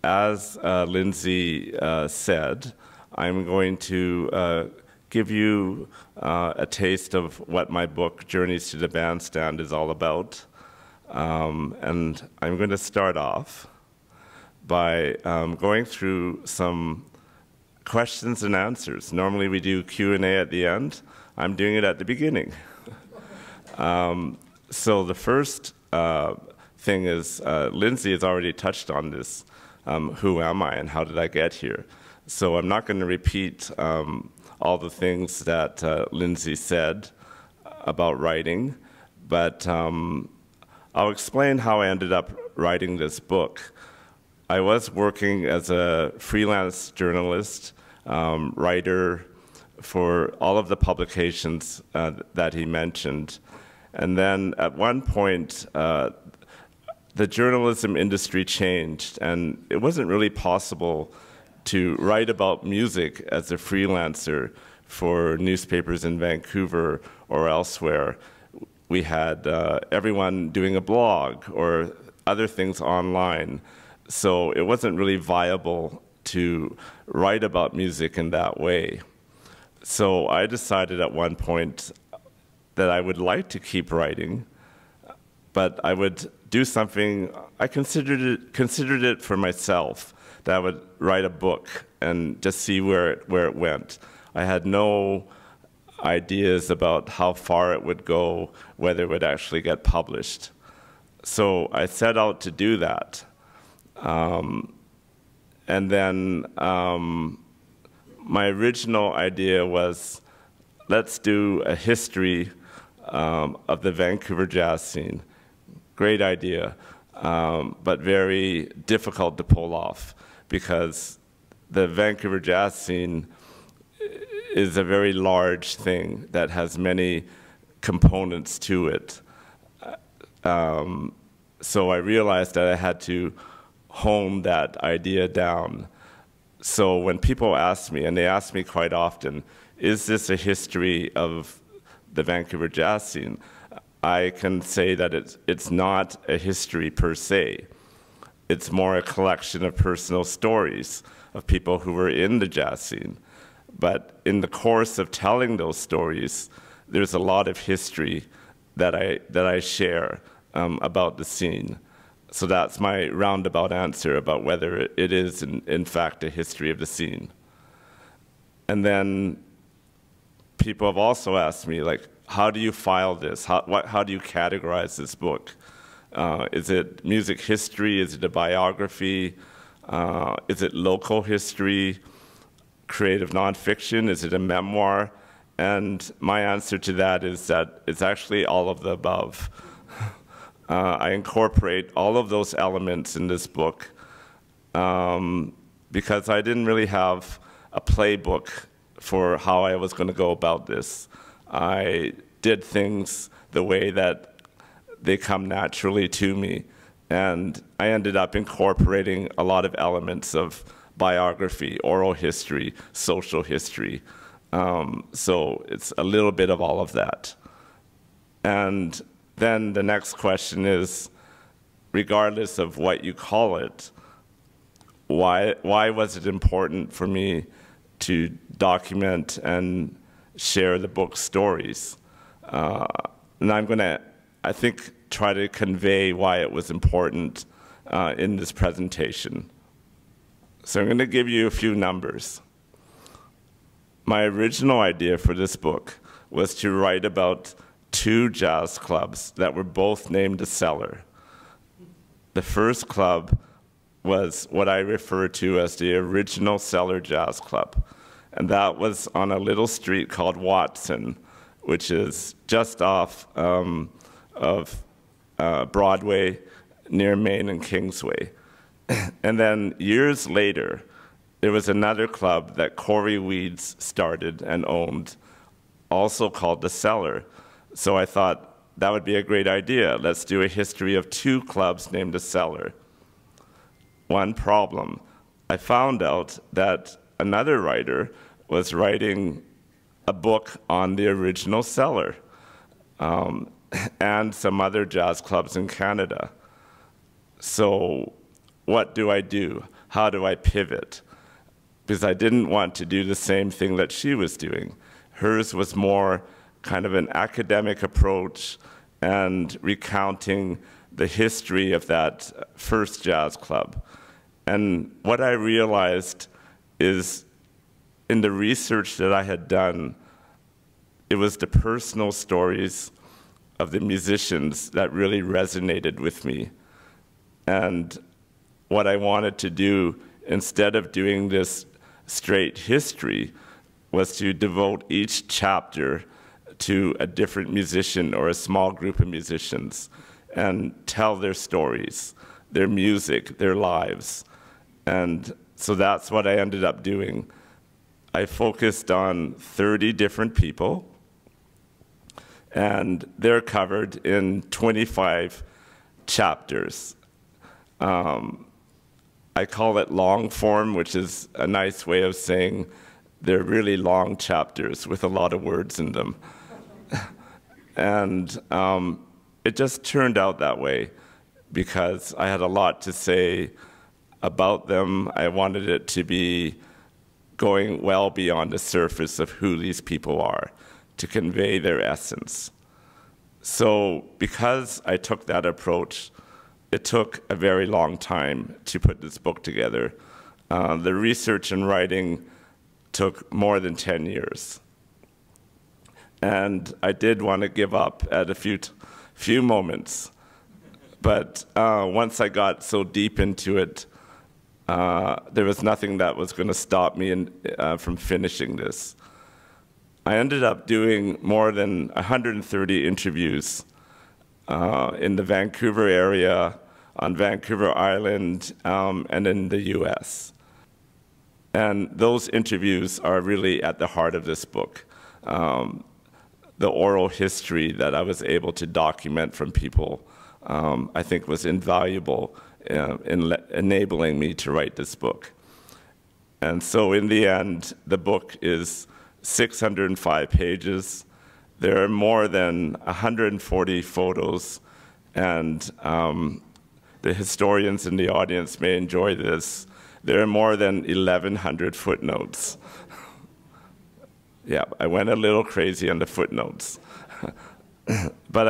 as Lindsay said, I'm going to give you a taste of what my book, Journeys to the Bandstand, is all about. And I'm going to start off by going through some questions and answers. Normally we do Q&A at the end. I'm doing it at the beginning. So the first thing is, Lindsay has already touched on this. Who am I and how did I get here? So I'm not going to repeat all the things that Lindsay said about writing, but I'll explain how I ended up writing this book. I was working as a freelance journalist, writer for all of the publications that he mentioned. And then at one point, the journalism industry changed, and it wasn't really possible to write about music as a freelancer for newspapers in Vancouver or elsewhere. We had everyone doing a blog or other things online, so it wasn't really viable to write about music in that way. So I decided at one point that I would like to keep writing, but I would do something. I considered it for myself, that I would write a book and just see where it went. I had no ideas about how far it would go, whether it would actually get published. So I set out to do that. And then my original idea was, let's do a history of the Vancouver jazz scene. Great idea, but very difficult to pull off, because the Vancouver jazz scene is a very large thing that has many components to it. So I realized that I had to hone that idea down. So when people ask me, and they ask me quite often, is this a history of the Vancouver jazz scene? I can say that it's not a history per se. It's more a collection of personal stories of people who were in the jazz scene. But in the course of telling those stories, there's a lot of history that I share about the scene. So that's my roundabout answer about whether it is in fact a history of the scene. And then people have also asked me, like, how do you file this? How do you categorize this book? Is it music history? Is it a biography? Is it local history? Creative nonfiction? Is it a memoir? And my answer to that is that it's actually all of the above. I incorporate all of those elements in this book because I didn't really have a playbook for how I was going to go about this. I did things the way that they come naturally to me, and I ended up incorporating a lot of elements of biography, oral history, social history. So it's a little bit of all of that. And then the next question is, regardless of what you call it, why was it important for me to document and share the book's stories? And I'm going to, I think, try to convey why it was important in this presentation. So I'm going to give you a few numbers. My original idea for this book was to write about 2 jazz clubs that were both named the Cellar. The first club was what I refer to as the original Cellar Jazz Club, and that was on a little street called Watson, which is just off of Broadway near Main and Kingsway. And then years later, there was another club that Corey Weeds started and owned, also called the Cellar. So I thought that would be a great idea. Let's do a history of 2 clubs named the Cellar. One problem, I found out that another writer was writing a book on the original Cellar and some other jazz clubs in Canada. So what do? how do I pivot? Because I didn't want to do the same thing that she was doing. Hers was more kind of an academic approach and recounting the history of that first jazz club. And what I realized is in the research that I had done, it was the personal stories of the musicians that really resonated with me. And what I wanted to do, instead of doing this straight history, was to devote each chapter to a different musician or a small group of musicians and tell their stories, their music, their lives. And so that's what I ended up doing. I focused on 30 different people, and they're covered in 25 chapters. I call it long form, which is a nice way of saying they're really long chapters with a lot of words in them. And it just turned out that way because I had a lot to say about them. I wanted it to be going well beyond the surface of who these people are, to convey their essence. So because I took that approach, it took a very long time to put this book together. The research and writing took more than 10 years. And I did want to give up at a few moments. But once I got so deep into it, there was nothing that was going to stop me from finishing this. I ended up doing more than 130 interviews in the Vancouver area, on Vancouver Island, and in the US. And those interviews are really at the heart of this book. The oral history that I was able to document from people, I think was invaluable in enabling me to write this book. And so in the end, the book is 605 pages. There are more than 140 photos, and the historians in the audience may enjoy this. There are more than 1,100 footnotes. Yeah, I went a little crazy on the footnotes. But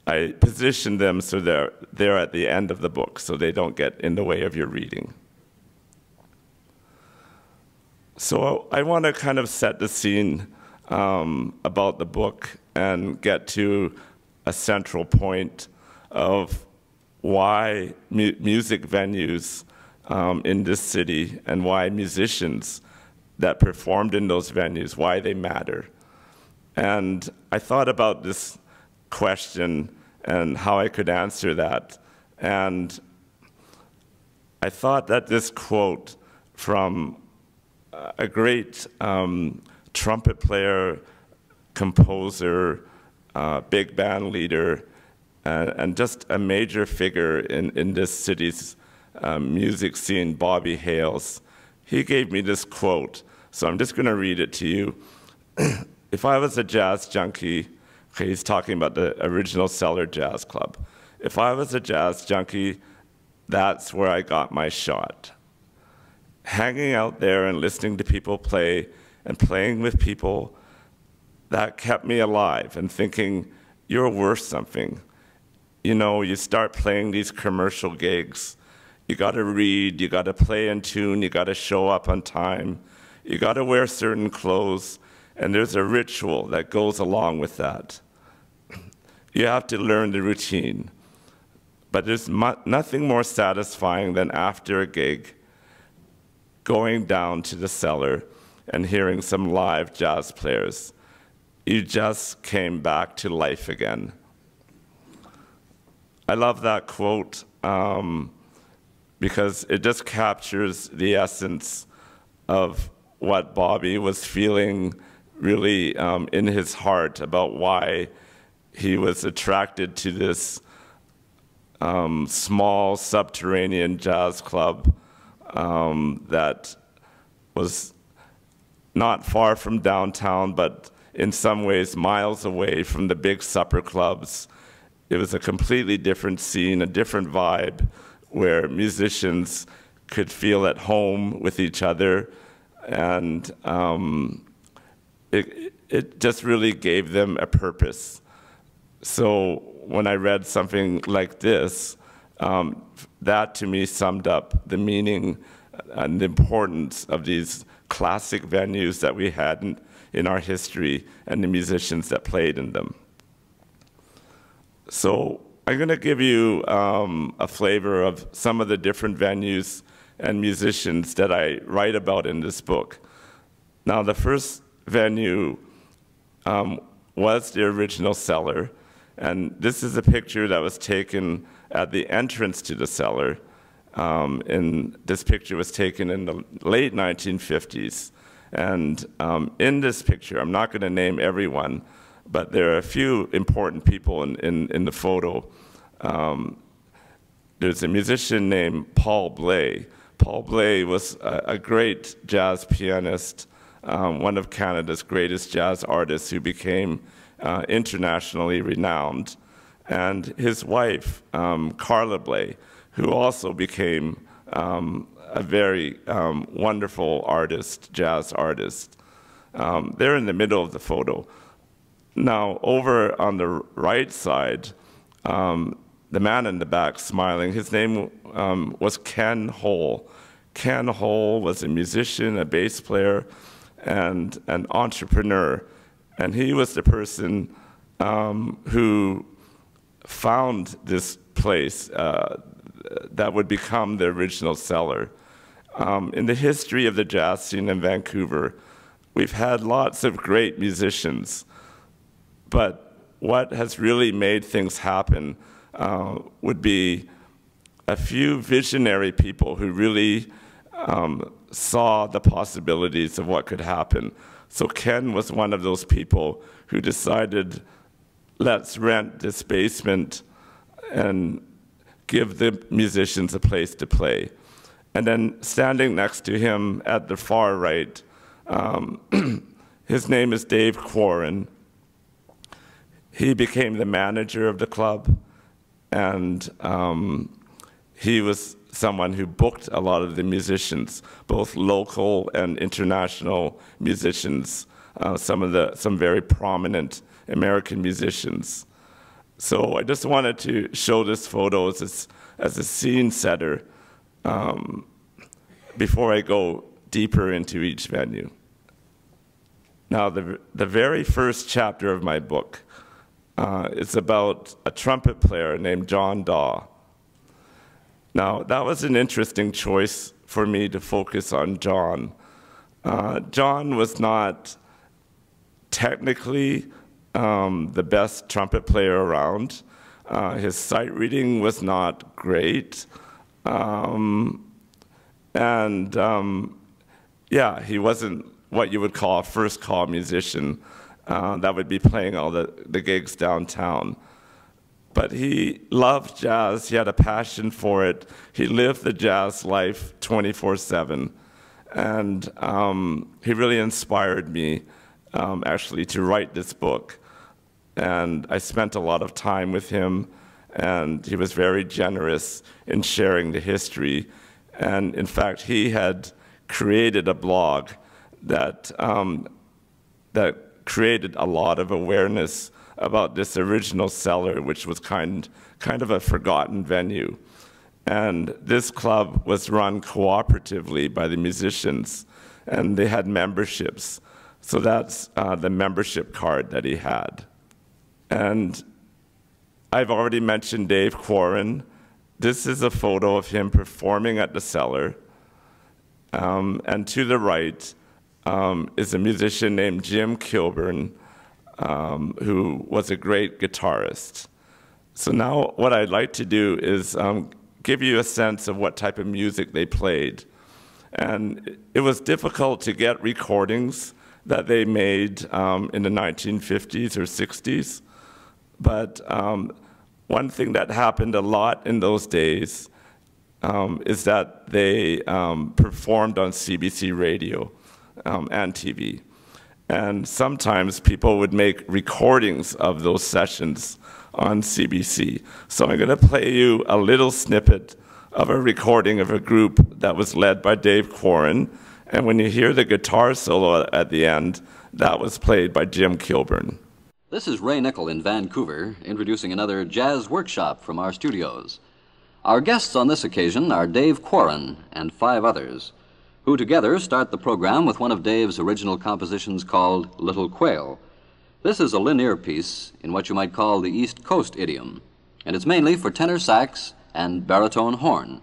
I positioned them so they're at the end of the book, so they don't get in the way of your reading. So I want to kind of set the scene about the book and get to a central point of why music venues in this city and why musicians that performed in those venues, why they matter. And I thought about this question and how I could answer that. And I thought that this quote from a great trumpet player, composer, big band leader, and just a major figure in this city's music scene, Bobby Hales. He gave me this quote, so I'm just going to read it to you. If I was a jazz junkie, okay, he's talking about the original Cellar Jazz Club. If I was a jazz junkie, that's where I got my shot. Hanging out there and listening to people play and playing with people, that kept me alive and thinking, you're worth something. You know, you start playing these commercial gigs. You got to read, you got to play in tune, you got to show up on time, you got to wear certain clothes, and there's a ritual that goes along with that. You have to learn the routine. But there's nothing more satisfying than after a gig, going down to the cellar and hearing some live jazz players. You just came back to life again. I love that quote because it just captures the essence of what Bobby was feeling really in his heart about why he was attracted to this small subterranean jazz club that was not far from downtown, but in some ways miles away from the big supper clubs. It was a completely different scene, a different vibe, where musicians could feel at home with each other, and it just really gave them a purpose. So when I read something like this, that to me summed up the meaning and the importance of these classic venues that we had in our history and the musicians that played in them. So I'm going to give you a flavor of some of the different venues and musicians that I write about in this book. Now, the first venue was the original Cellar, and this is a picture that was taken at the entrance to the Cellar. And this picture was taken in the late 1950s. And in this picture, I'm not going to name everyone, but there are a few important people in the photo. There's a musician named Paul Bley. Paul Bley was a great jazz pianist, one of Canada's greatest jazz artists who became internationally renowned. And his wife, Carla Bley, who also became a very wonderful artist, jazz artist. They're in the middle of the photo. Now, over on the right side, the man in the back smiling, his name was Ken Hole. Ken Hole was a musician, a bass player, and an entrepreneur. And he was the person who found this place that would become the original Cellar. In the history of the jazz scene in Vancouver, we've had lots of great musicians, but what has really made things happen would be a few visionary people who really saw the possibilities of what could happen. So Ken was one of those people who decided, let's rent this basement and give the musicians a place to play. And then standing next to him at the far right, his name is Dave Quarin. He became the manager of the club, and he was someone who booked a lot of the musicians, both local and international musicians, some very prominent American musicians. So I just wanted to show this photo as a scene setter before I go deeper into each venue. Now, the very first chapter of my book is about a trumpet player named John Dawe. Now, that was an interesting choice for me to focus on John. John was not technically the best trumpet player around. His sight reading was not great. Yeah, he wasn't what you would call a first call musician that would be playing all the gigs downtown. But he loved jazz, he had a passion for it. He lived the jazz life 24/7. And he really inspired me actually to write this book. And I spent a lot of time with him, and he was very generous in sharing the history. And in fact, he had created a blog that created a lot of awareness about this original Cellar, which was kind of a forgotten venue. And this club was run cooperatively by the musicians, and they had memberships. So that's the membership card that he had. And I've already mentioned Dave Quarin. This is a photo of him performing at the Cellar. And to the right is a musician named Jim Kilburn, who was a great guitarist. So now what I'd like to do is give you a sense of what type of music they played. And it was difficult to get recordings that they made in the 1950s or 60s. But one thing that happened a lot in those days is that they performed on CBC radio and TV. And sometimes people would make recordings of those sessions on CBC. So I'm going to play you a little snippet of a recording of a group that was led by Dave Quarin. And when you hear the guitar solo at the end, that was played by Jim Kilburn. This is Ray Nickel in Vancouver, introducing another jazz workshop from our studios. Our guests on this occasion are Dave Quarin and 5 others, who together start the program with one of Dave's original compositions called Little Quail. This is a linear piece in what you might call the East Coast idiom, and it's mainly for tenor sax and baritone horn.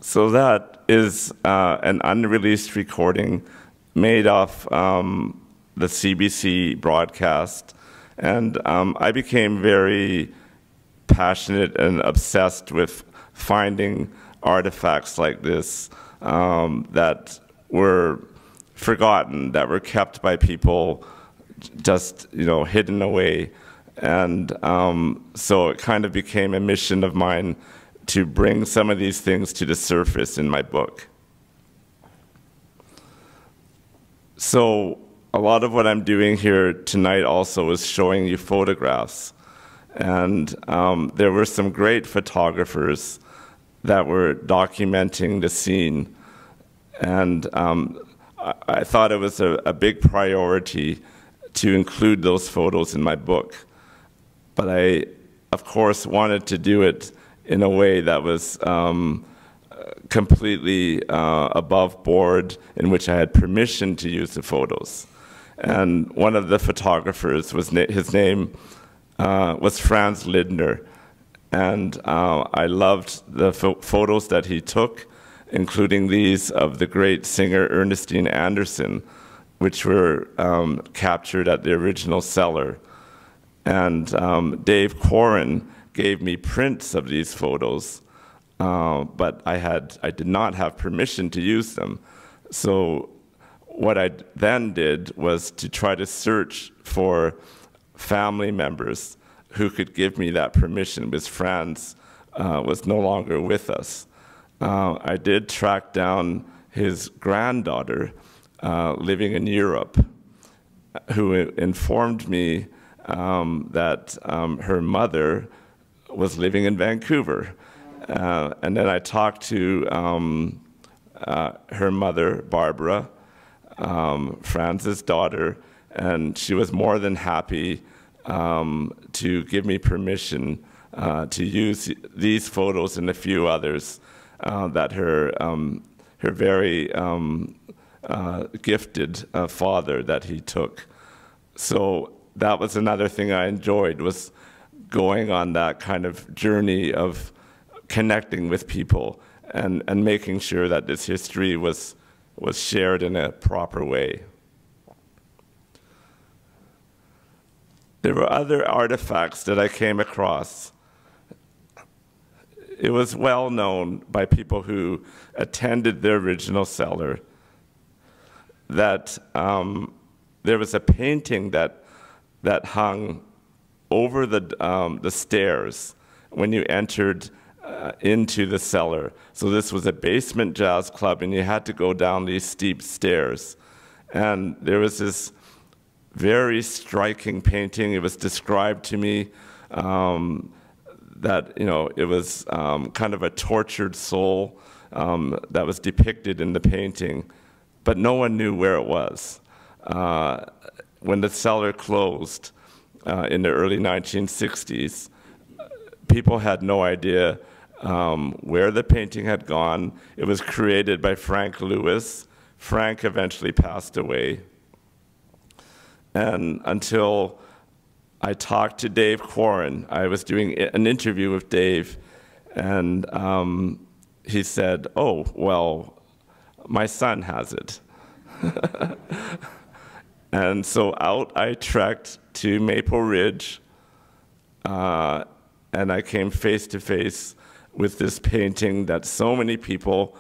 So that is an unreleased recording made off the CBC broadcast. And I became very passionate and obsessed with finding artifacts like this that were forgotten, that were kept by people just, hidden away. And so it kind of became a mission of mine to bring some of these things to the surface in my book. So a lot of what I'm doing here tonight also is showing you photographs. And there were some great photographers that were documenting the scene. And I thought it was a big priority to include those photos in my book. But I, of course, wanted to do it in a way that was completely above board, in which I had permission to use the photos. And one of the photographers, his name was Franz Lindner. And I loved the photos that he took, including these of the great singer Ernestine Anderson, which were captured at the original Cellar. And Dave Quarin gave me prints of these photos, but I did not have permission to use them. So what I then did was to try to search for family members who could give me that permission, because Franz was no longer with us. I did track down his granddaughter living in Europe, who informed me that her mother was living in Vancouver. And then I talked to her mother, Barbara, Franz's daughter, and she was more than happy to give me permission to use these photos and a few others that her very gifted father that he took. So that was another thing I enjoyed, was going on that kind of journey of connecting with people and making sure that this history was shared in a proper way. There were other artifacts that I came across. It was well known by people who attended the original Cellar that there was a painting that hung over the stairs when you entered into the Cellar. So this was a basement jazz club, and you had to go down these steep stairs. And there was this very striking painting. It was described to me that, you know, it was kind of a tortured soul that was depicted in the painting, but no one knew where it was. When the cellar closed in the early 1960s, people had no idea where the painting had gone. It was created by Frank Lewis. Frank eventually passed away. And until I talked to Dave Quarin, I was doing an interview with Dave, and he said, "Oh, well, my son has it." And so out I trekked to Maple Ridge, and I came face to face with this painting that so many people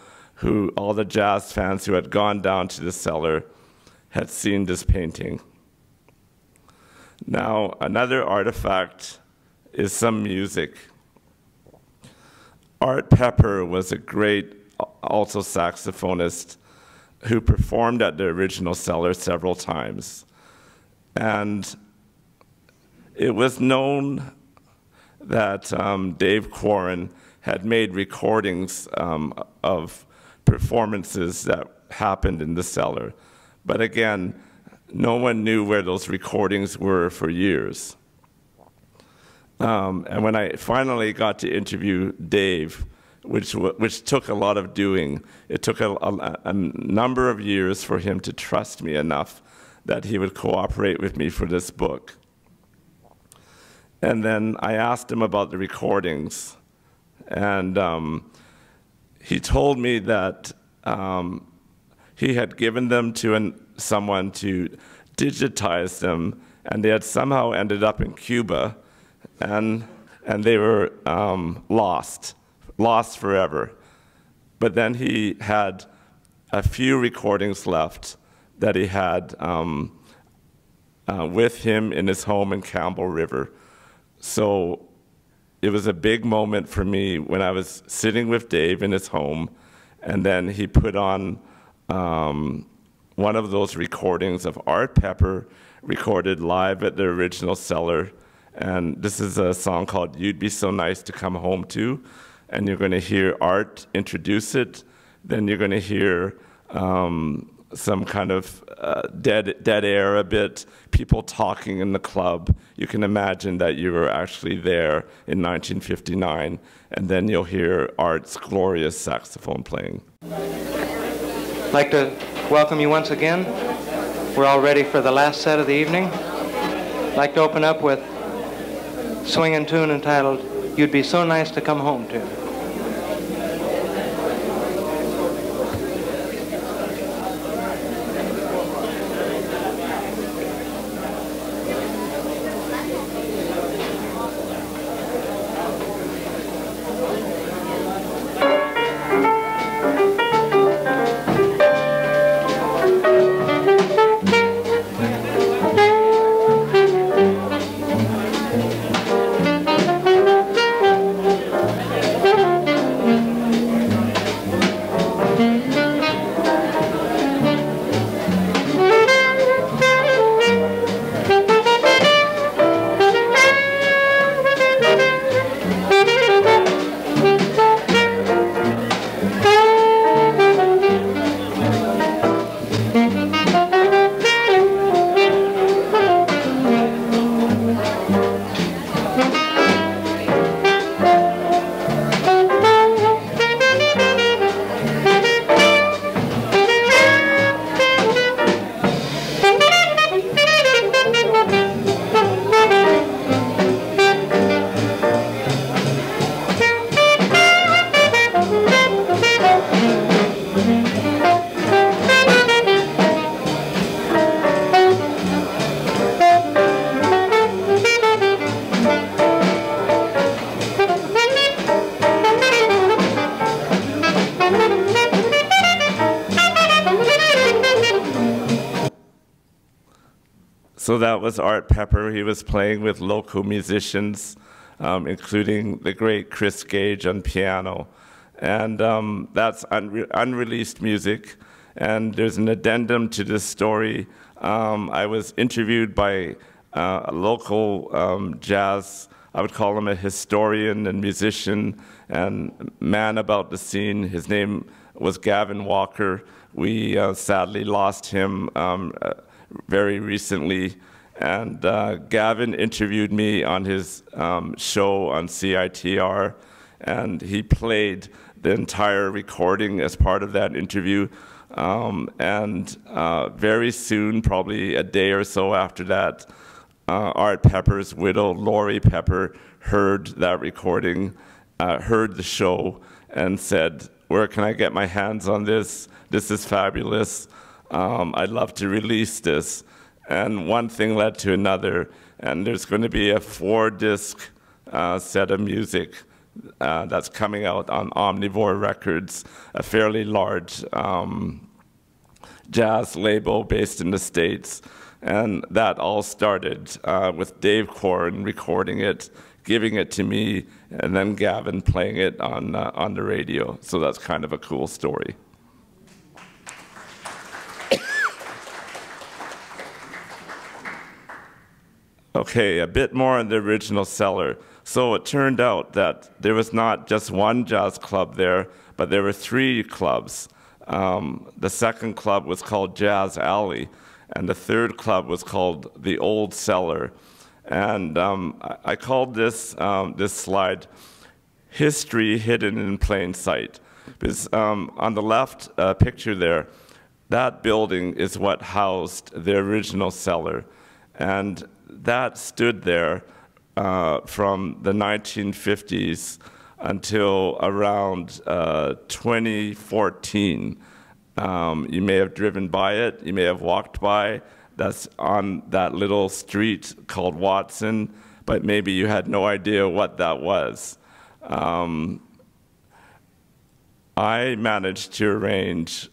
all the jazz fans who had gone down to the cellar had seen this painting. Now, another artifact is some music. Art Pepper was a great alto saxophonist who performed at the original cellar several times. And it was known that Dave Quarin had made recordings of performances that happened in the cellar. But again, no one knew where those recordings were for years. And when I finally got to interview Dave, which took a lot of doing, it took a number of years for him to trust me enough that he would cooperate with me for this book. And then I asked him about the recordings, and he told me that he had given them to someone to digitize them, and they had somehow ended up in Cuba, and they were lost forever. But then he had a few recordings left that he had with him in his home in Campbell River. So it was a big moment for me when I was sitting with Dave in his home, and then he put on one of those recordings of Art Pepper recorded live at the original cellar. And this is a song called "You'd Be So Nice to Come Home To." And you're going to hear Art introduce it. Then you're going to hear some kind of dead air a bit, people talking in the club. You can imagine that you were actually there in 1959. And then you'll hear Art's glorious saxophone playing. I'd like to welcome you once again. We're all ready for the last set of the evening. I'd like to open up with a swinging tune entitled "You'd Be So Nice to Come Home To." So that was Art Pepper. He was playing with local musicians, including the great Chris Gage on piano. And that's unreleased music. And there's an addendum to this story. I was interviewed by a local jazz I would call him a historian and musician and man about the scene. His name was Gavin Walker. We sadly lost him very recently. And Gavin interviewed me on his show on CITR, and he played the entire recording as part of that interview. And very soon, probably a day or so after that, Art Pepper's widow, Lori Pepper, heard that recording, heard the show, and said, "Where can I get my hands on this? This is fabulous. I'd love to release this." And one thing led to another, and there's going to be a 4-disc set of music that's coming out on Omnivore Records, a fairly large jazz label based in the States. And that all started with Dave Quarin recording it, giving it to me, and then Gavin playing it on the radio. So that's kind of a cool story. Okay, a bit more on the original Cellar. So it turned out that there was not just one jazz club there, but there were 3 clubs. The second club was called Jazz Alley, and the third club was called the Old Cellar. And I called this slide "History Hidden in Plain Sight," because on the left picture there, that building is what housed the original Cellar, and that stood there from the 1950s until around 2014. You may have driven by it, you may have walked by. That's on that little street called Watson, but maybe you had no idea what that was. I managed to arrange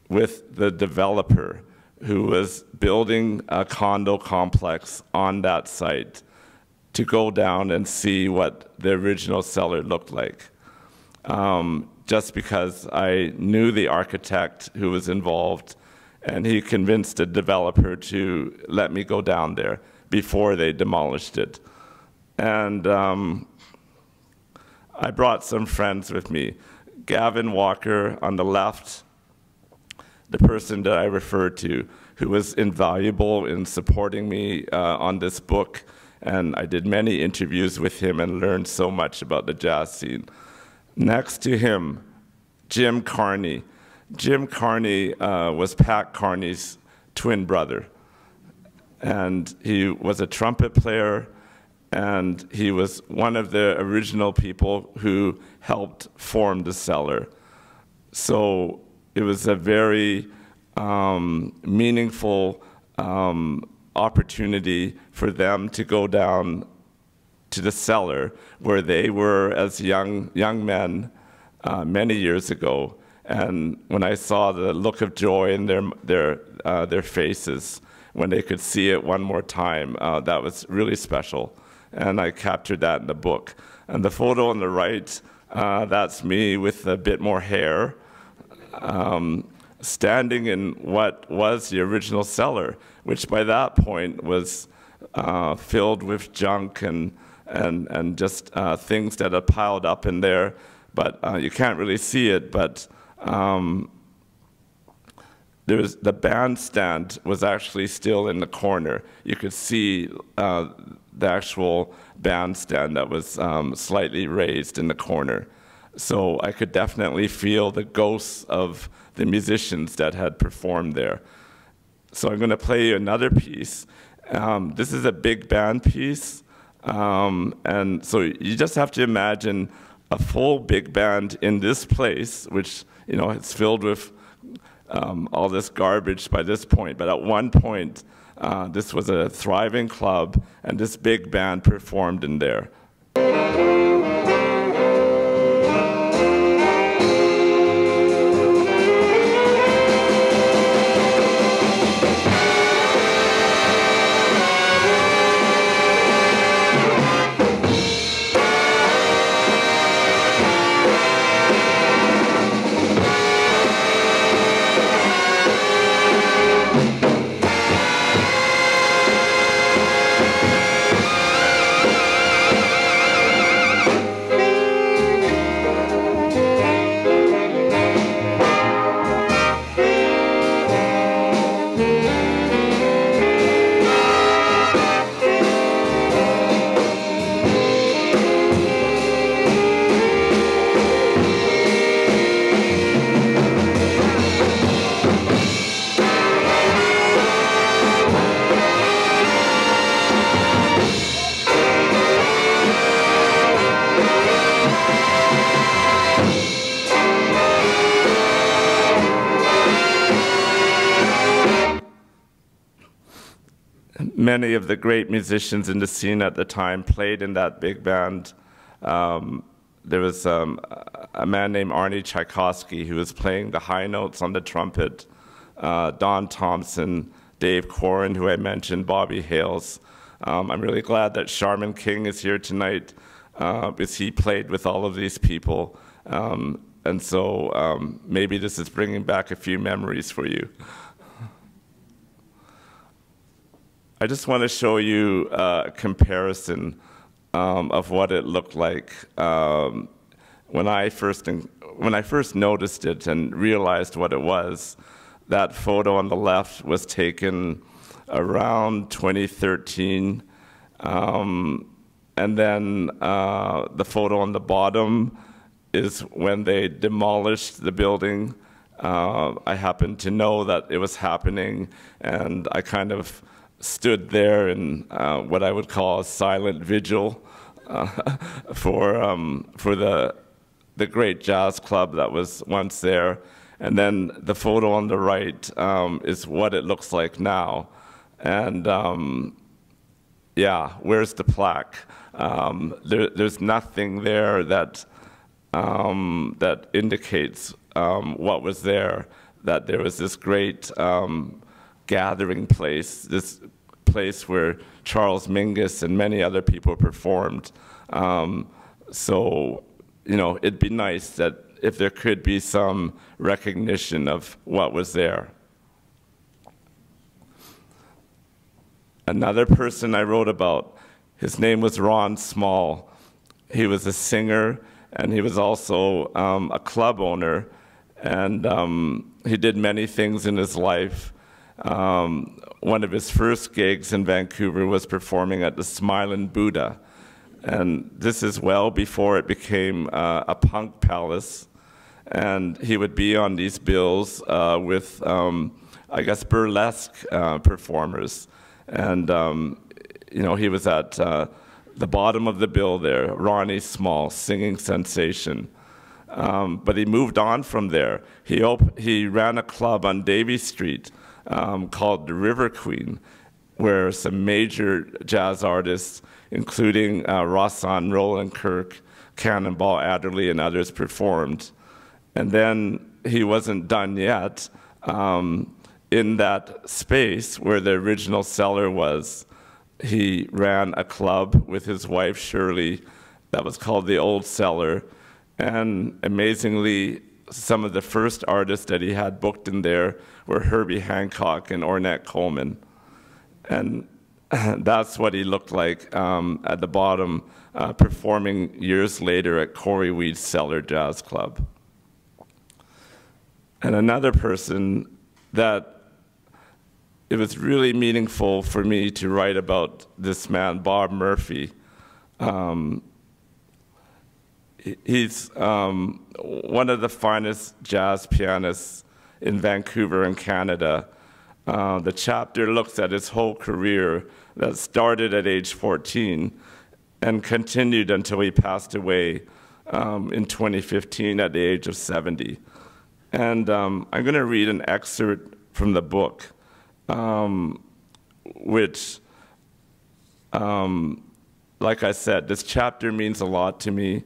with the developer who was building a condo complex on that site to go down and see what the original Cellar looked like. Just because I knew the architect who was involved, and he convinced the developer to let me go down there before they demolished it. And I brought some friends with me. Gavin Walker on the left, the person that I referred to, who was invaluable in supporting me on this book, and I did many interviews with him and learned so much about the jazz scene. Next to him, Jim Carney. Jim Carney was Pat Carney's twin brother, and he was a trumpet player, and he was one of the original people who helped form the Cellar. So it was a very meaningful opportunity for them to go down to the Cellar, where they were as young men many years ago. And when I saw the look of joy in their faces when they could see it one more time, that was really special. And I captured that in the book. And the photo on the right, that's me with a bit more hair, standing in what was the original Cellar, which by that point was filled with junk and just things that had piled up in there. But you can't really see it, but the bandstand was actually still in the corner. You could see the actual bandstand that was slightly raised in the corner. So I could definitely feel the ghosts of the musicians that had performed there. So I'm going to play you another piece. This is a big band piece. And so you just have to imagine a full big band in this place, which, you know, it's filled with all this garbage by this point. But at one point, this was a thriving club, and this big band performed in there. many of the great musicians in the scene at the time played in that big band. There was a man named Arnie Tchaikovsky who was playing the high notes on the trumpet, Don Thompson, Dave Quarin, who I mentioned, Bobby Hales. I'm really glad that Sharman King is here tonight, because he played with all of these people. And so maybe this is bringing back a few memories for you. I just want to show you a comparison of what it looked like when I first noticed it and realized what it was. That photo on the left was taken around 2013, and then the photo on the bottom is when they demolished the building. I happened to know that it was happening, and I kind of stood there in what I would call a silent vigil for the great jazz club that was once there. And then the photo on the right is what it looks like now. And yeah, where's the plaque? There's nothing there that that indicates what was there, that there was this great gathering place, this place where Charles Mingus and many other people performed. So, you know, it'd be nice that if there could be some recognition of what was there. Another person I wrote about, his name was Ron Small. He was a singer, and he was also a club owner, and he did many things in his life. One of his first gigs in Vancouver was performing at the Smiling Buddha, and this is well before it became a punk palace. And he would be on these bills with, I guess, burlesque performers. And, you know, he was at the bottom of the bill there, Ronnie Small, singing sensation. But he moved on from there. He ran a club on Davie Street called the River Queen, where some major jazz artists, including Rossan, Roland Kirk, Cannonball Adderley, and others performed. And then he wasn't done yet. In that space where the original cellar was, he ran a club with his wife, Shirley, that was called the Old Cellar. And amazingly, some of the first artists that he had booked in there were Herbie Hancock and Ornette Coleman. And that's what he looked like at the bottom, performing years later at Corey Weed's Cellar Jazz Club. And another person that it was really meaningful for me to write about this man, Bob Murphy. He's one of the finest jazz pianists in Vancouver and Canada. The chapter looks at his whole career that started at age 14 and continued until he passed away in 2015 at the age of 70. And I'm going to read an excerpt from the book, which, like I said, this chapter means a lot to me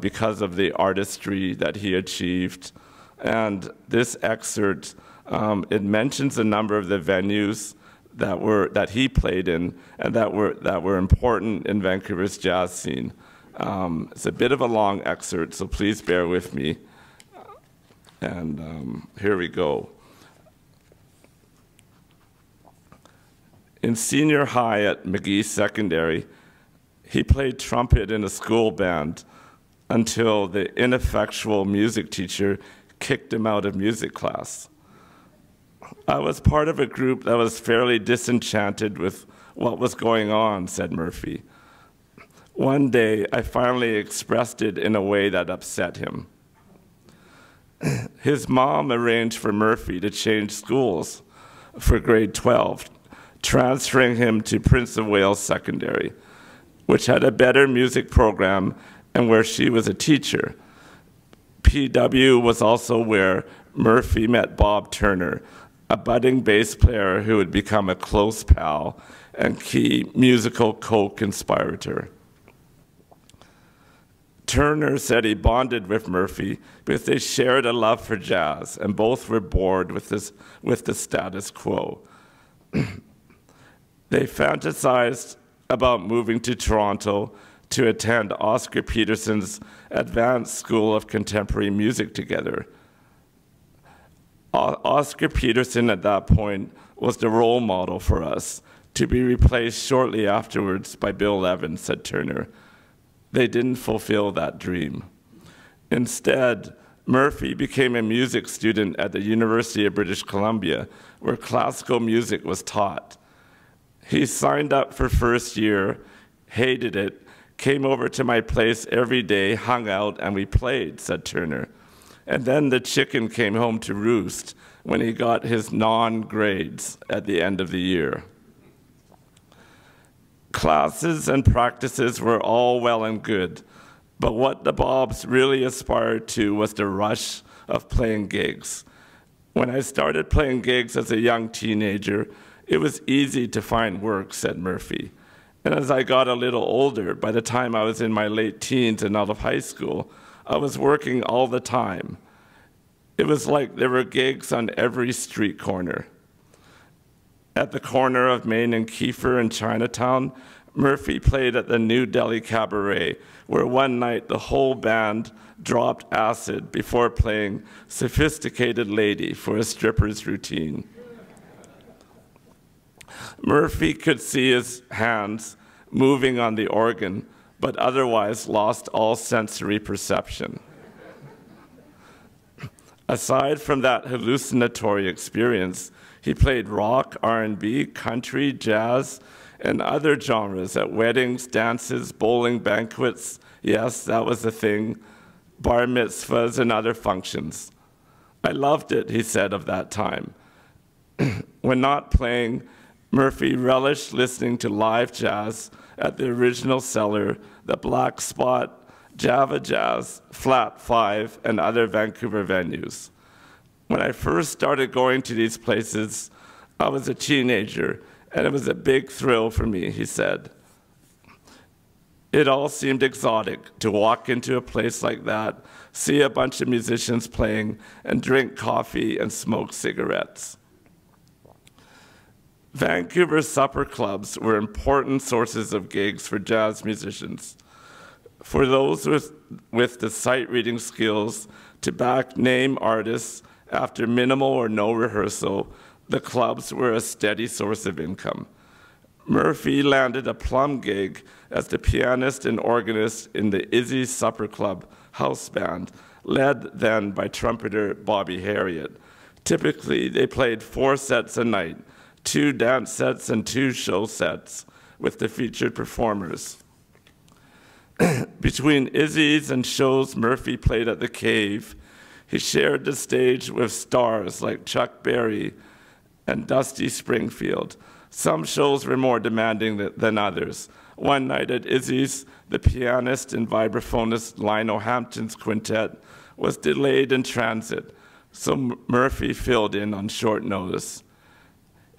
because of the artistry that he achieved. And this excerpt, it mentions a number of the venues that he played in and that were important in Vancouver's jazz scene. It's a bit of a long excerpt, so please bear with me. And here we go. In senior high at McGee Secondary, he played trumpet in a school band until the ineffectual music teacher kicked him out of music class. I was part of a group that was fairly disenchanted with what was going on, said Murphy. One day, I finally expressed it in a way that upset him. His mom arranged for Murphy to change schools for grade 12, transferring him to Prince of Wales Secondary, which had a better music program and where she was a teacher. PW was also where Murphy met Bob Turner, a budding bass player who would become a close pal and key musical co-conspirator. Turner said he bonded with Murphy because they shared a love for jazz, and both were bored with the status quo. They fantasized about moving to Toronto to attend Oscar Peterson's Advanced School of Contemporary Music together. Oscar Peterson at that point was the role model for us, to be replaced shortly afterwards by Bill Evans, said Turner. They didn't fulfill that dream. Instead, Murphy became a music student at the University of British Columbia, where classical music was taught. He signed up for first year, hated it, came over to my place every day, hung out, and we played, said Turner. And then the chicken came home to roost when he got his non-grades at the end of the year. Classes and practices were all well and good, but what the Bobs really aspired to was the rush of playing gigs. When I started playing gigs as a young teenager, it was easy to find work, said Murphy. And as I got a little older, by the time I was in my late teens and out of high school, I was working all the time. It was like there were gigs on every street corner. At the corner of Main and Kiefer in Chinatown, Murphy played at the New Delhi Cabaret, where one night the whole band dropped acid before playing Sophisticated Lady for a stripper's routine. Murphy could see his hands moving on the organ, but otherwise lost all sensory perception. Aside from that hallucinatory experience, he played rock, R&B, country, jazz, and other genres at weddings, dances, bowling banquets. Yes, that was a thing. Bar mitzvahs and other functions. I loved it, he said of that time. When not playing, Murphy relished listening to live jazz at the original Cellar, the Black Spot, Java Jazz, Flat 5, and other Vancouver venues. When I first started going to these places, I was a teenager, and it was a big thrill for me, he said. It all seemed exotic to walk into a place like that, see a bunch of musicians playing, and drink coffee and smoke cigarettes. Vancouver supper clubs were important sources of gigs for jazz musicians. For those with the sight-reading skills to back name artists after minimal or no rehearsal, the clubs were a steady source of income. Murphy landed a plum gig as the pianist and organist in the Izzy's Supper Club house band, led then by trumpeter Bobby Harriott. Typically, they played 4 sets a night, 2 dance sets and 2 show sets with the featured performers. Between Izzy's and shows Murphy played at the Cave, he shared the stage with stars like Chuck Berry and Dusty Springfield. Some shows were more demanding than others. One night at Izzy's, the pianist and vibraphonist Lionel Hampton's quintet was delayed in transit, so Murphy filled in on short notice.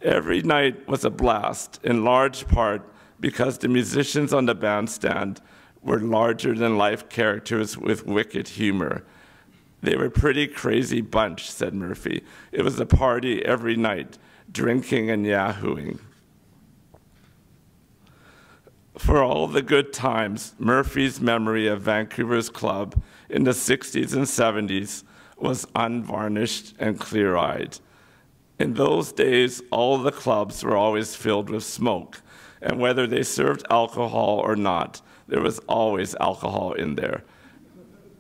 Every night was a blast, in large part because the musicians on the bandstand were larger-than-life characters with wicked humor. They were a pretty crazy bunch, said Murphy. It was a party every night, drinking and yahooing. For all the good times, Murphy's memory of Vancouver's club in the 60s and 70s was unvarnished and clear-eyed. In those days, all the clubs were always filled with smoke, and whether they served alcohol or not, there was always alcohol in there.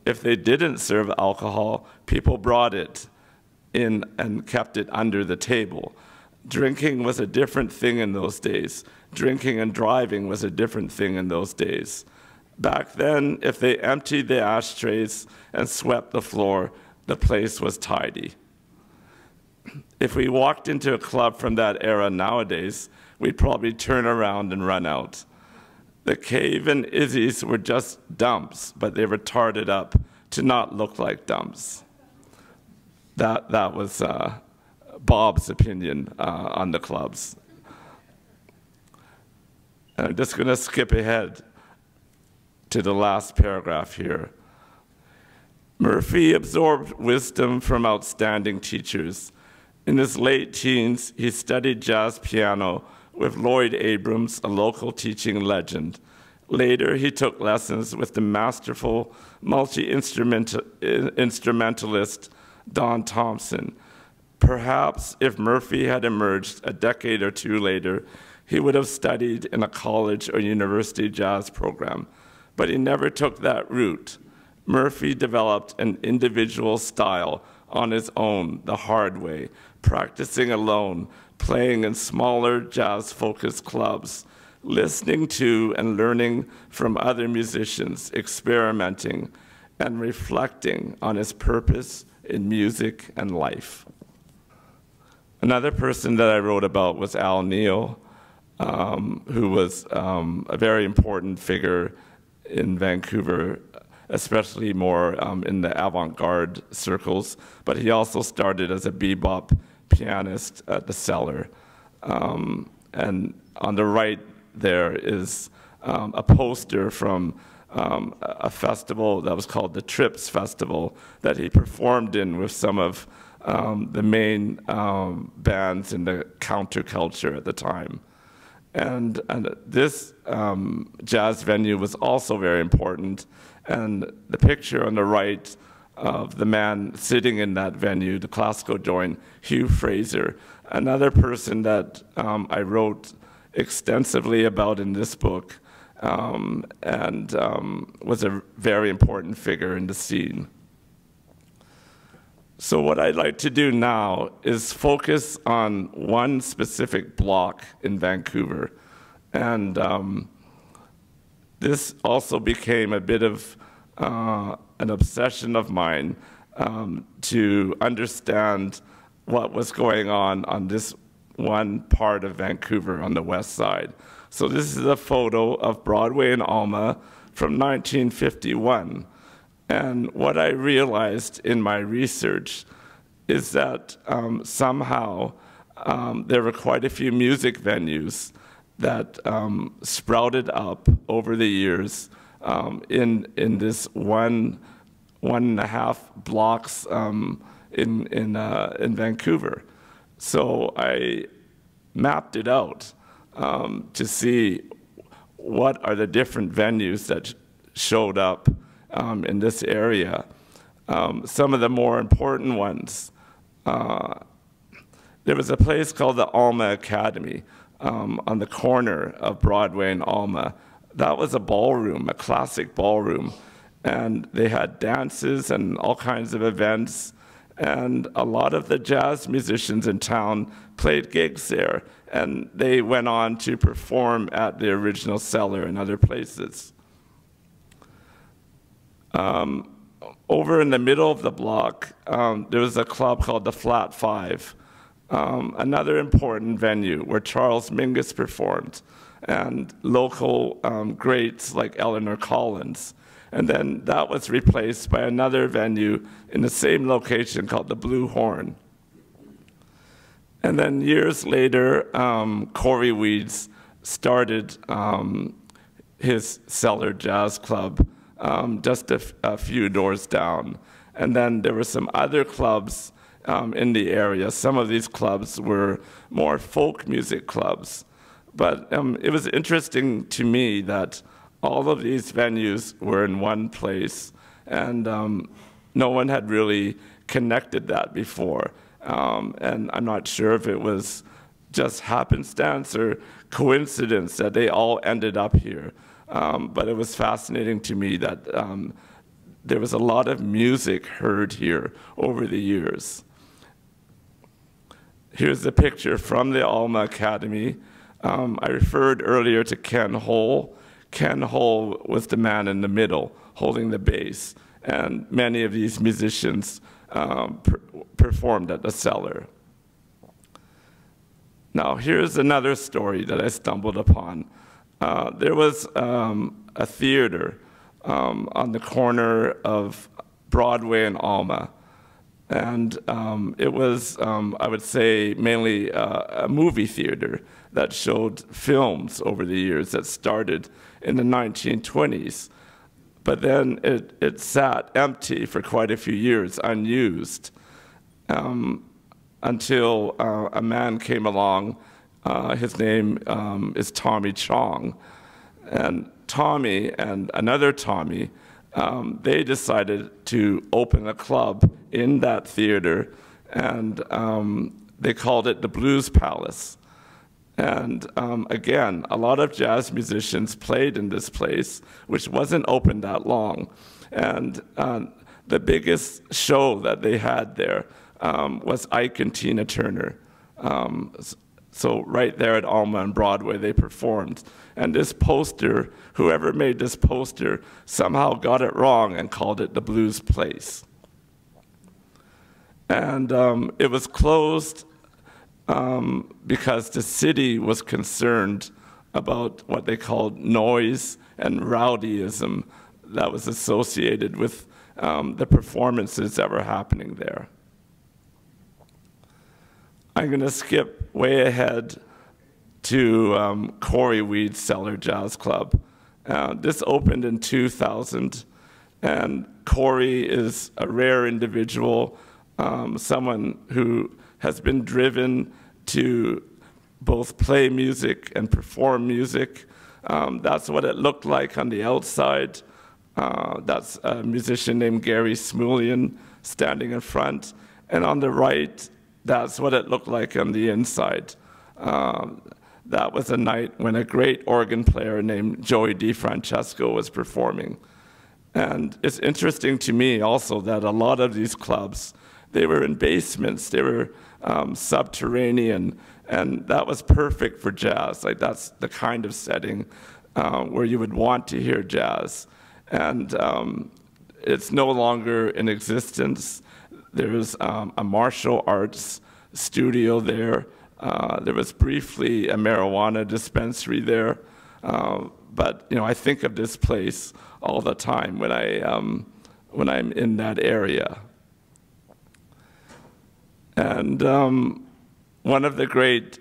If they didn't serve alcohol, people brought it in and kept it under the table. Drinking was a different thing in those days. Drinking and driving was a different thing in those days. Back then, if they emptied the ashtrays and swept the floor, the place was tidy. If we walked into a club from that era nowadays, we'd probably turn around and run out. The Cave and Izzy's were just dumps, but they were tarted up to not look like dumps. That was Bob's opinion on the clubs. And I'm just going to skip ahead to the last paragraph here. Murphy absorbed wisdom from outstanding teachers. In his late teens, he studied jazz piano with Lloyd Abrams, a local teaching legend. Later, he took lessons with the masterful multi-instrumentalist Don Thompson. Perhaps if Murphy had emerged a decade or two later, he would have studied in a college or university jazz program, but he never took that route. Murphy developed an individual style on his own, the hard way, practicing alone, playing in smaller jazz-focused clubs, listening to and learning from other musicians, experimenting and reflecting on his purpose in music and life. Another person that I wrote about was Al Neal, who was a very important figure in Vancouver, especially more in the avant-garde circles, but he also started as a bebop pianist at the Cellar. And on the right there is a poster from a festival that was called the Trips Festival that he performed in with some of the main bands in the counterculture at the time. And this jazz venue was also very important. And the picture on the right of the man sitting in that venue, the classical joint, Hugh Fraser, another person that I wrote extensively about in this book, and was a very important figure in the scene. So what I'd like to do now is focus on one specific block in Vancouver. And this also became a bit of an obsession of mine to understand what was going on this one part of Vancouver on the west side. So this is a photo of Broadway and Alma from 1951. And what I realized in my research is that somehow there were quite a few music venues that sprouted up over the years in this 1.5 blocks in Vancouver. So I mapped it out to see what are the different venues that showed up in this area. Some of the more important ones. There was a place called the Alma Academy on the corner of Broadway and Alma. That was a ballroom, a classic ballroom. And they had dances and all kinds of events. And a lot of the jazz musicians in town played gigs there. And they went on to perform at the original Cellar and other places. Over in the middle of the block, there was a club called the Flat Five, another important venue where Charles Mingus performed, and local greats like Eleanor Collins. And then that was replaced by another venue in the same location called the Blue Horn. And then years later, Corey Weeds started his Cellar Jazz Club just a few doors down. And then there were some other clubs in the area. Some of these clubs were more folk music clubs. But it was interesting to me that all of these venues were in one place, and no one had really connected that before. And I'm not sure if it was just happenstance or coincidence that they all ended up here. But it was fascinating to me that there was a lot of music heard here over the years. Here's a picture from the Alma Academy. I referred earlier to Ken Hole. Ken Hole was the man in the middle holding the bass, and many of these musicians performed at the Cellar. Now, here's another story that I stumbled upon. There was a theater on the corner of Broadway and Alma, And it was, I would say, mainly a movie theater that showed films over the years that started in the 1920s. But then it sat empty for quite a few years, unused, until a man came along. His name is Tommy Chong. And Tommy and another Tommy, they decided to open a club in that theater, and they called it the Blues Palace. And again, a lot of jazz musicians played in this place, which wasn't open that long. And the biggest show that they had there was Ike and Tina Turner. So right there at Alma and Broadway, they performed. And this poster, whoever made this poster, somehow got it wrong and called it the Blues Place. And it was closed because the city was concerned about what they called noise and rowdyism that was associated with the performances that were happening there. I'm going to skip way ahead to Corey Weed's Cellar Jazz Club. This opened in 2000, and Corey is a rare individual, someone who has been driven to both play music and perform music. That's what it looked like on the outside. That's a musician named Gary Smulian standing in front. And on the right, that's what it looked like on the inside. That was a night when a great organ player named Joey DiFrancesco was performing. And it's interesting to me also that a lot of these clubs, they were in basements, they were subterranean, and that was perfect for jazz. Like, that's the kind of setting where you would want to hear jazz. And it's no longer in existence. There's a martial arts studio there. There was briefly a marijuana dispensary there. But I think of this place all the time when I'm in that area. And one of the great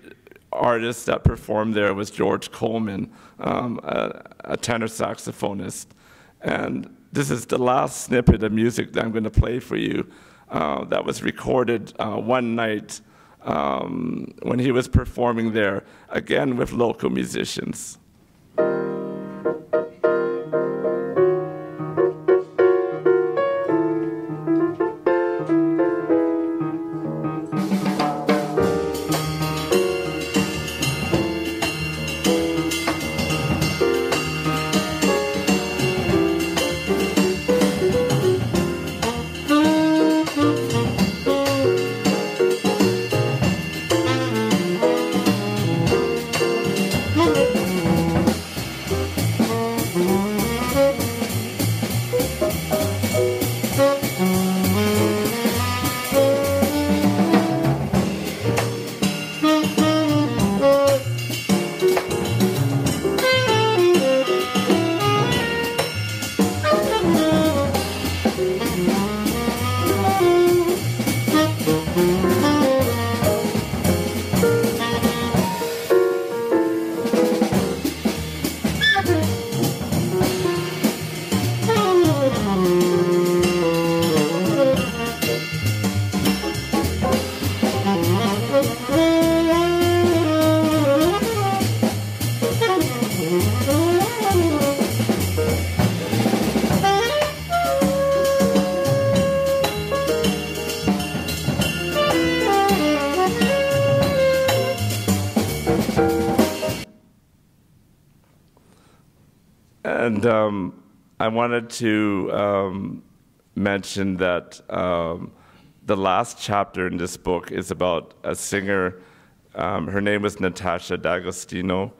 artists that performed there was George Coleman, a tenor saxophonist. And this is the last snippet of music that I'm going to play for you that was recorded one night when he was performing there, again with local musicians. And I wanted to mention that the last chapter in this book is about a singer. Her name was Natasha D'Agostino.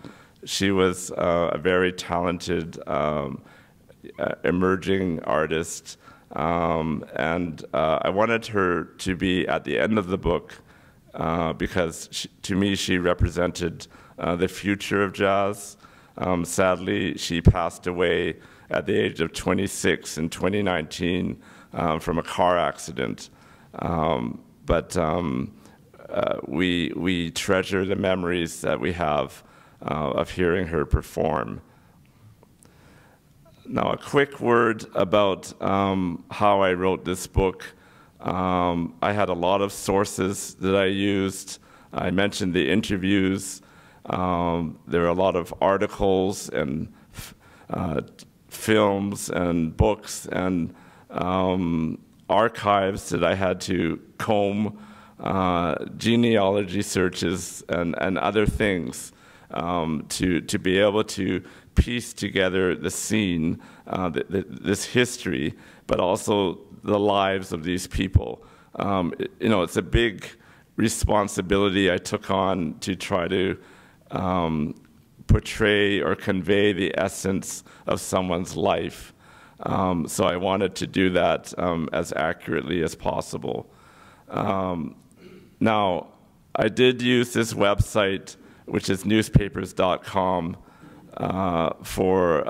She was a very talented emerging artist. And I wanted her to be at the end of the book because to me she represented the future of jazz. Sadly, she passed away at the age of 26 in 2019 from a car accident. We treasure the memories that we have of hearing her perform. Now, a quick word about how I wrote this book. I had a lot of sources that I used. I mentioned the interviews. There are a lot of articles and films and books and archives that I had to comb, genealogy searches and other things to be able to piece together the scene, this history, but also the lives of these people. You know, it's a big responsibility I took on to try to portray or convey the essence of someone's life. So I wanted to do that as accurately as possible. Now, I did use this website, which is newspapers.com, for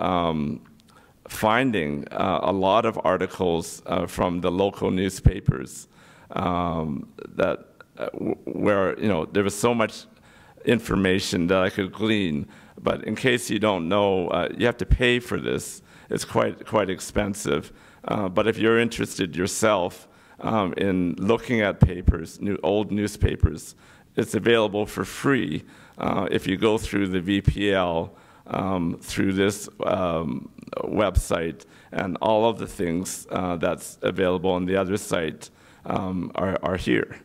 finding a lot of articles from the local newspapers where, you know, there was so much information that I could glean. But in case you don't know, you have to pay for this. It's quite expensive. But if you're interested yourself in looking at papers, old newspapers, it's available for free if you go through the VPL through this website, and all of the things that's available on the other site are here.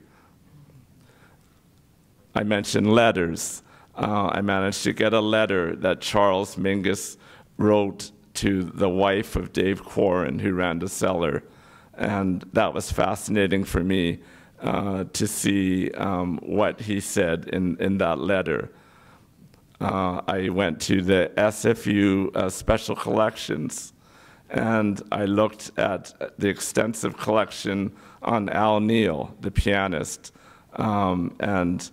I mentioned letters. I managed to get a letter that Charles Mingus wrote to the wife of Dave Quarin, who ran the cellar. And that was fascinating for me to see what he said in that letter. I went to the SFU Special Collections, and I looked at the extensive collection on Al Neal, the pianist. And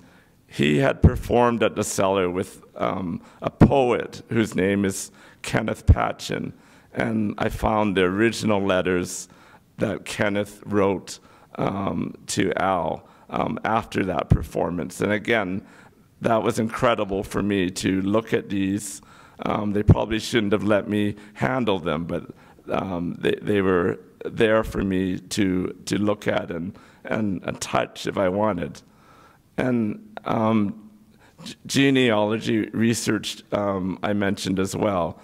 he had performed at the cellar with a poet whose name is Kenneth Patchen. And I found the original letters that Kenneth wrote to Al after that performance. And again, that was incredible for me to look at these. They probably shouldn't have let me handle them, but they were there for me to look at and touch if I wanted. And genealogy research I mentioned as well.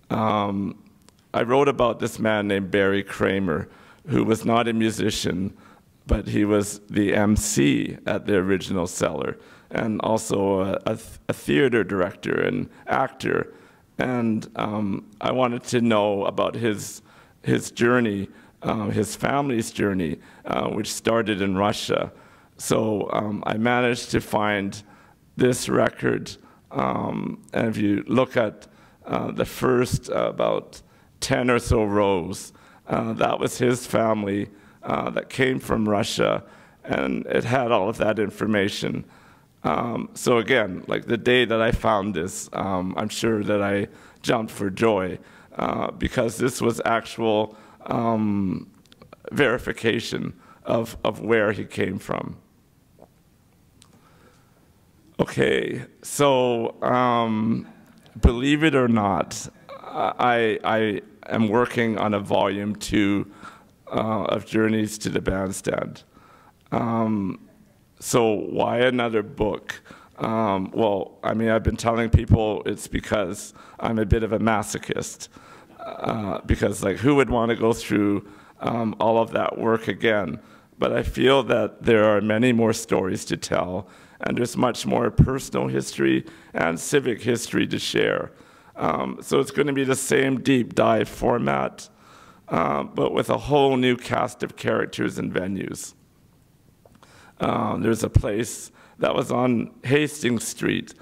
I wrote about this man named Barry Kramer, who was not a musician, but he was the MC at the original cellar, and also a theater director and actor. And I wanted to know about his journey, his family's journey, which started in Russia. So I managed to find this record, and if you look at the first about 10 or so rows, that was his family that came from Russia, and it had all of that information. So again, like the day that I found this, I'm sure that I jumped for joy because this was actual verification of where he came from. Okay, so believe it or not, I am working on a volume 2 of Journeys to the Bandstand. So why another book? Well, I mean, I've been telling people it's because I'm a bit of a masochist. Because like, who would want to go through all of that work again? But I feel that there are many more stories to tell, and there's much more personal history and civic history to share. So it's going to be the same deep dive format, but with a whole new cast of characters and venues. There's a place that was on Hastings Street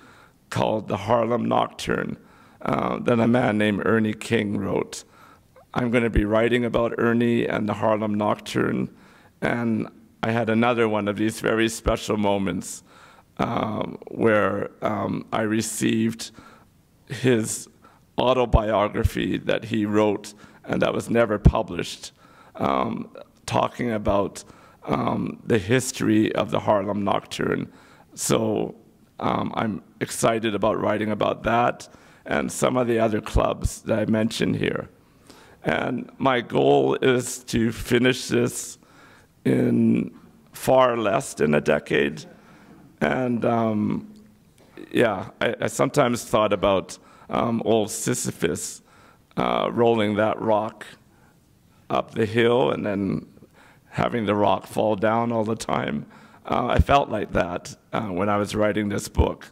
called the Harlem Nocturne that a man named Ernie King wrote. I'm going to be writing about Ernie and the Harlem Nocturne, and I had another one of these very special moments where I received his autobiography that he wrote and that was never published, talking about the history of the Harlem Nocturne. So I'm excited about writing about that and some of the other clubs that I mentioned here. And my goal is to finish this in far less than a decade. And yeah, I sometimes thought about old Sisyphus rolling that rock up the hill and then having the rock fall down all the time. I felt like that when I was writing this book.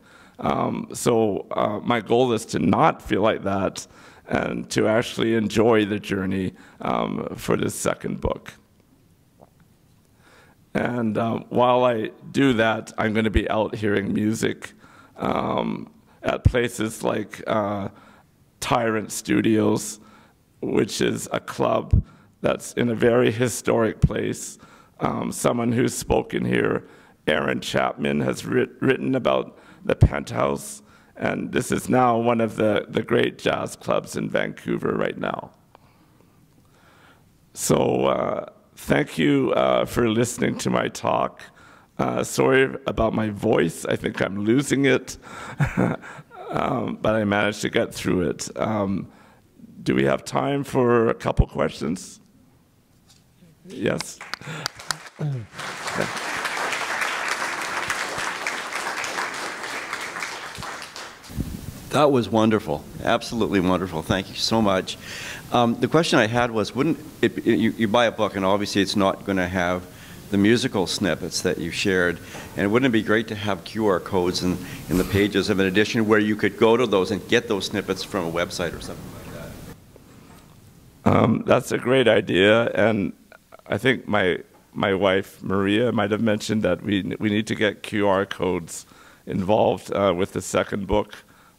So my goal is to not feel like that and to actually enjoy the journey for this second book. And while I do that, I'm going to be out hearing music at places like Tyrant Studios, which is a club that's in a very historic place. Someone who's spoken here, Aaron Chapman, has written about the Penthouse, and this is now one of the great jazz clubs in Vancouver right now. So thank you for listening to my talk. Sorry about my voice. I think I'm losing it, but I managed to get through it. Do we have time for a couple questions? Yes? That was wonderful, absolutely wonderful. Thank you so much. The question I had was, wouldn't it, you buy a book and obviously it's not going to have the musical snippets that you shared, and wouldn't it be great to have QR codes in the pages of an edition where you could go to those and get those snippets from a website or something like that? That's a great idea, and I think my wife Maria might have mentioned that we need to get QR codes involved with the second book.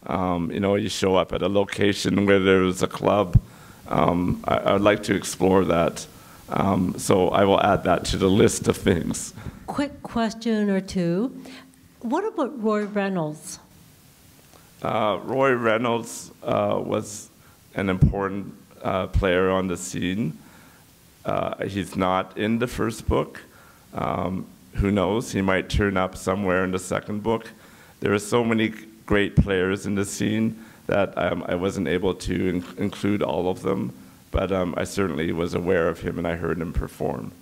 You know, you show up at a location where there's a club. I would like to explore that. So I will add that to the list of things. Quick question or two. What about Roy Reynolds? Roy Reynolds was an important player on the scene. He's not in the first book. Who knows? He might turn up somewhere in the second book. There are so many great players in the scene that I wasn't able to include all of them, but I certainly was aware of him and I heard him perform.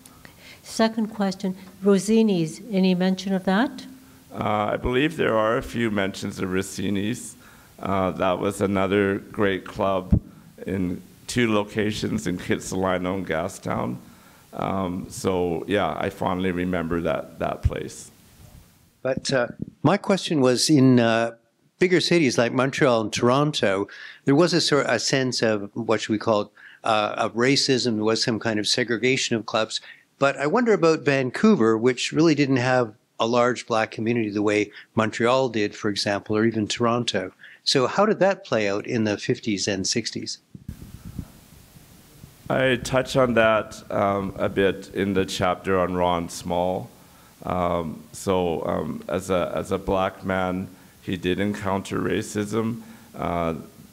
Second question, Rossini's, any mention of that? I believe there are a few mentions of Rossini's. That was another great club in 2 locations in Kitsilano and Gastown. So yeah, I fondly remember that place. But my question was, in bigger cities like Montreal and Toronto, there was a sense of what should we call it, of racism. There was some kind of segregation of clubs. But I wonder about Vancouver, which really didn't have a large black community the way Montreal did, for example, or even Toronto. So how did that play out in the 50s and 60s? I touch on that a bit in the chapter on Ron Small. As a black man, he did encounter racism.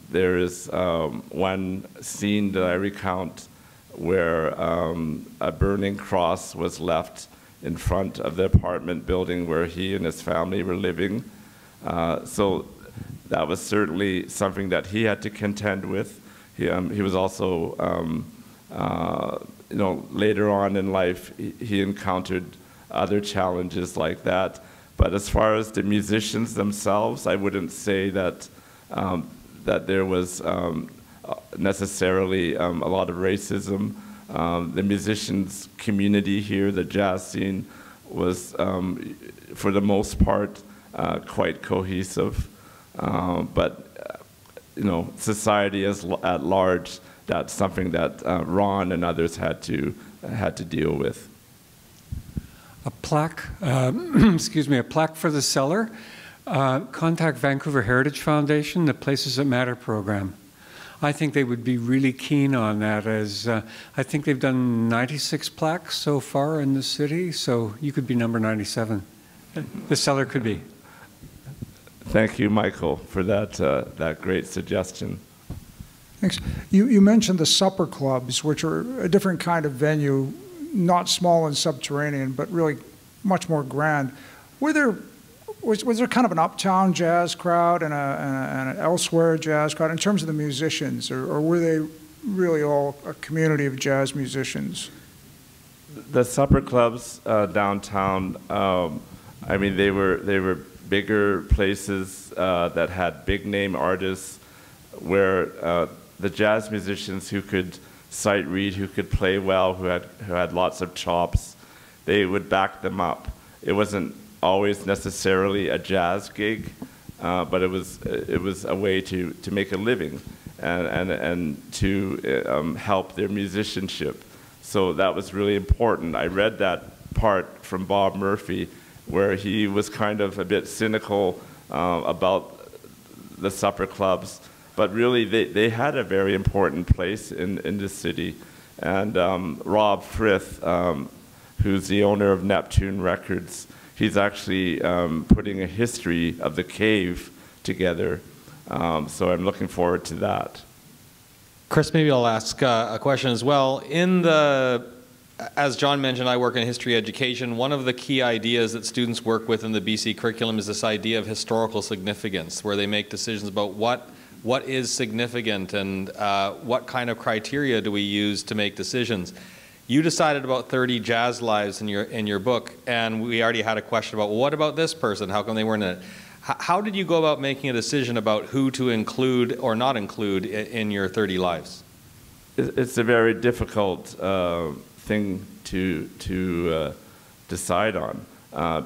There is one scene that I recount where a burning cross was left in front of the apartment building where he and his family were living. So that was certainly something that he had to contend with. He was also, you know, later on in life, he encountered other challenges like that. But as far as the musicians themselves, I wouldn't say that that there was necessarily a lot of racism. The musicians community here, the jazz scene, was for the most part quite cohesive. But you know, society at large, that's something that Ron and others had to deal with. A plaque, excuse me, a plaque for the Cellar. Contact Vancouver Heritage Foundation, the Places That Matter program. I think they would be really keen on that, as I think they've done 96 plaques so far in the city, so you could be number 97. The Cellar could be. Thank you, Michael, for that great suggestion. Thanks. You mentioned the supper clubs, which are a different kind of venue not small and subterranean, but really much more grand. Was there kind of an uptown jazz crowd and an elsewhere jazz crowd in terms of the musicians, or were they really all a community of jazz musicians? The supper clubs downtown, I mean, they were bigger places that had big name artists, where the jazz musicians who could sight read, who could play well, who had lots of chops, they would back them up. It wasn't always necessarily a jazz gig, but it was a way to make a living and to help their musicianship. So that was really important. I read that part from Bob Murphy, where he was kind of a bit cynical about the supper clubs, but really they had a very important place in the city. And Rob Frith, who's the owner of Neptune Records, he's actually putting a history of the cave together. So I'm looking forward to that. Chris, maybe I'll ask a question as well. As John mentioned, I work in history education. One of the key ideas that students work with in the BC curriculum is this idea of historical significance, where they make decisions about what is significant and what kind of criteria do we use to make decisions. You decided about 30 jazz lives in your book, and we already had a question about, well, what about this person? How come they weren't in it? How did you go about making a decision about who to include or not include in your 30 lives? It's a very difficult thing to decide on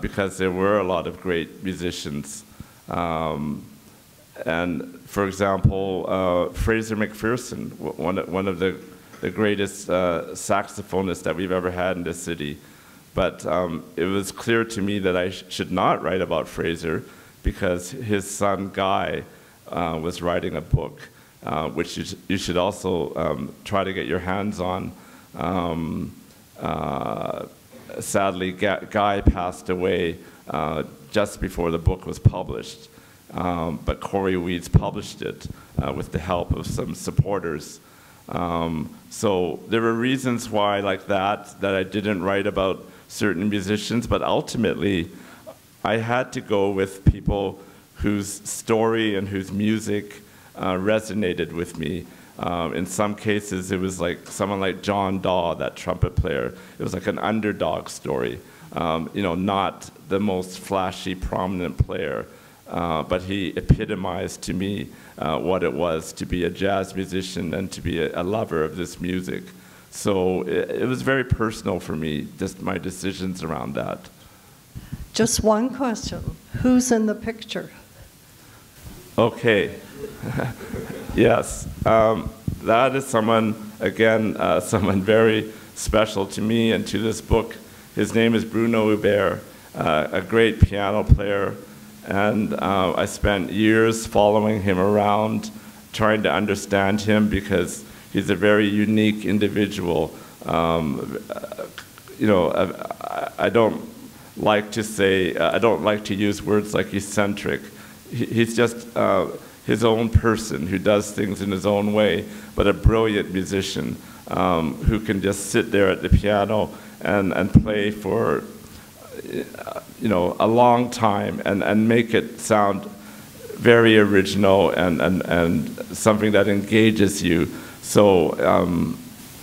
because there were a lot of great musicians. And for example, Fraser McPherson, one of the greatest saxophonists that we've ever had in this city. But it was clear to me that I should not write about Fraser, because his son Guy was writing a book, which you should also try to get your hands on. Sadly, Guy passed away just before the book was published, but Corey Weeds published it with the help of some supporters. So there were reasons why, like that I didn't write about certain musicians, but ultimately I had to go with people whose story and whose music resonated with me. In some cases, it was like someone like John Dawe, that trumpet player. It was like an underdog story, you know, not the most flashy, prominent player, but he epitomized to me what it was to be a jazz musician and to be a lover of this music. So it was very personal for me, just my decisions around that. Just one question. Who's in the picture? Okay. Yes. That is someone, again, someone very special to me and to this book. His name is Bruno Hubert, a great piano player. And I spent years following him around, trying to understand him, because he's a very unique individual. You know, I don't like to say, I don't like to use words like eccentric. He's just his own person who does things in his own way, but a brilliant musician who can just sit there at the piano and play for you know, a long time and make it sound very original and something that engages you. So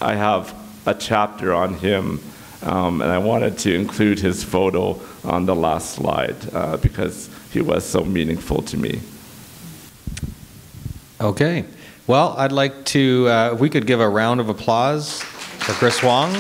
I have a chapter on him, and I wanted to include his photo on the last slide because he was so meaningful to me. Okay. Well, I'd like to, if we could give a round of applause for Chris Wong.